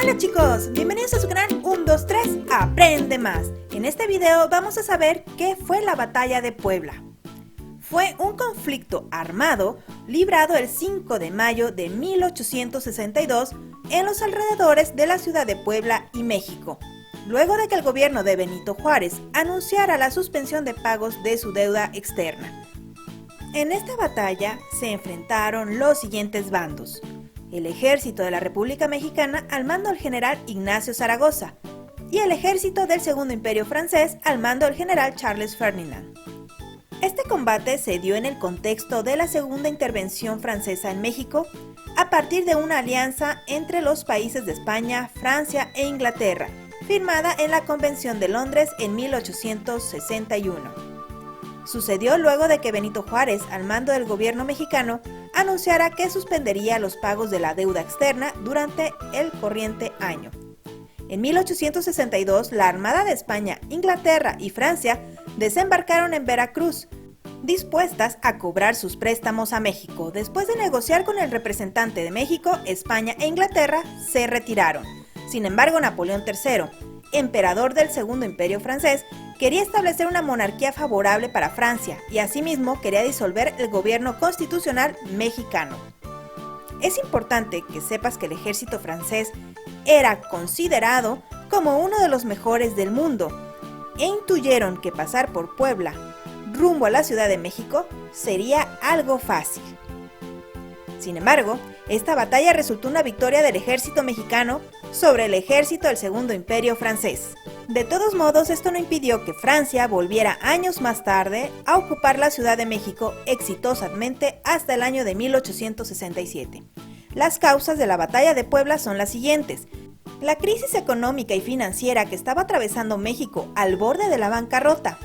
Hola chicos, bienvenidos a su canal 1, 2, 3, Aprende Más. En este video vamos a saber qué fue la Batalla de Puebla. Fue un conflicto armado librado el 5 de mayo de 1862 en los alrededores de la ciudad de Puebla y México, luego de que el gobierno de Benito Juárez anunciara la suspensión de pagos de su deuda externa. En esta batalla se enfrentaron los siguientes bandos: el ejército de la República Mexicana al mando del general Ignacio Zaragoza y el ejército del Segundo Imperio Francés al mando del general Charles Ferdinand. Este combate se dio en el contexto de la segunda intervención francesa en México, a partir de una alianza entre los países de España, Francia e Inglaterra, firmada en la Convención de Londres en 1861. Sucedió luego de que Benito Juárez, al mando del gobierno mexicano, anunciara que suspendería los pagos de la deuda externa durante el corriente año. En 1862, la Armada de España, Inglaterra y Francia desembarcaron en Veracruz, dispuestas a cobrar sus préstamos a México. Después de negociar con el representante de México, España e Inglaterra se retiraron. Sin embargo, Napoleón III, emperador del Segundo Imperio Francés, quería establecer una monarquía favorable para Francia y asimismo quería disolver el gobierno constitucional mexicano. Es importante que sepas que el ejército francés era considerado como uno de los mejores del mundo e intuyeron que pasar por Puebla rumbo a la Ciudad de México sería algo fácil. Sin embargo, esta batalla resultó una victoria del ejército mexicano sobre el ejército del Segundo Imperio Francés. De todos modos, esto no impidió que Francia volviera años más tarde a ocupar la Ciudad de México exitosamente hasta el año de 1867. Las causas de la Batalla de Puebla son las siguientes: la crisis económica y financiera que estaba atravesando México al borde de la bancarrota,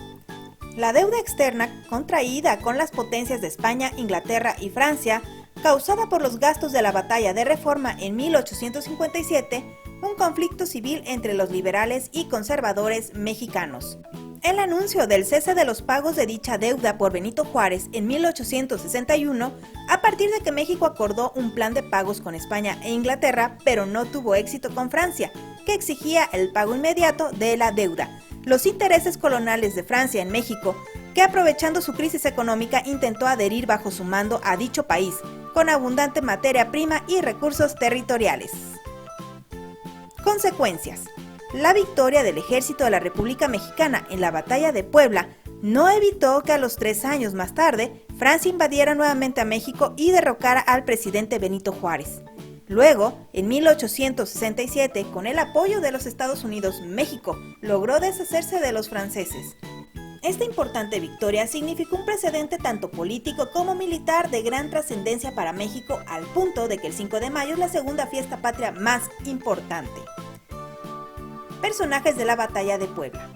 la deuda externa contraída con las potencias de España, Inglaterra y Francia, causada por los gastos de la Batalla de Reforma en 1857, un conflicto civil entre los liberales y conservadores mexicanos. El anuncio del cese de los pagos de dicha deuda por Benito Juárez en 1861, a partir de que México acordó un plan de pagos con España e Inglaterra, pero no tuvo éxito con Francia, que exigía el pago inmediato de la deuda. Los intereses coloniales de Francia en México, que aprovechando su crisis económica intentó adherir bajo su mando a dicho país, con abundante materia prima y recursos territoriales. Consecuencias: la victoria del ejército de la República Mexicana en la Batalla de Puebla no evitó que a los 3 años más tarde Francia invadiera nuevamente a México y derrocara al presidente Benito Juárez. Luego, en 1867, con el apoyo de los Estados Unidos, México logró deshacerse de los franceses. Esta importante victoria significó un precedente tanto político como militar de gran trascendencia para México, al punto de que el 5 de mayo es la segunda fiesta patria más importante. Personajes de la Batalla de Puebla.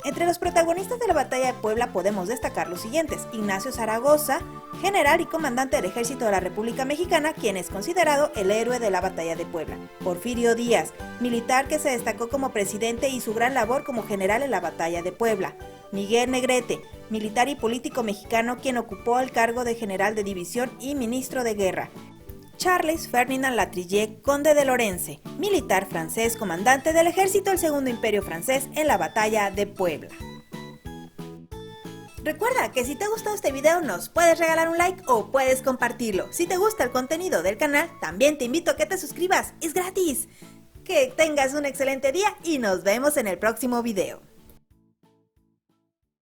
Entre los protagonistas de la Batalla de Puebla podemos destacar los siguientes: Ignacio Zaragoza, general y comandante del Ejército de la República Mexicana, quien es considerado el héroe de la Batalla de Puebla. Porfirio Díaz, militar que se destacó como presidente y su gran labor como general en la Batalla de Puebla. Miguel Negrete, militar y político mexicano, quien ocupó el cargo de general de división y ministro de guerra. Charles Ferdinand Latreille, conde de Lorence, militar francés, comandante del ejército del Segundo Imperio Francés en la Batalla de Puebla. Recuerda que si te ha gustado este video nos puedes regalar un like o puedes compartirlo. Si te gusta el contenido del canal, también te invito a que te suscribas, es gratis. Que tengas un excelente día y nos vemos en el próximo video.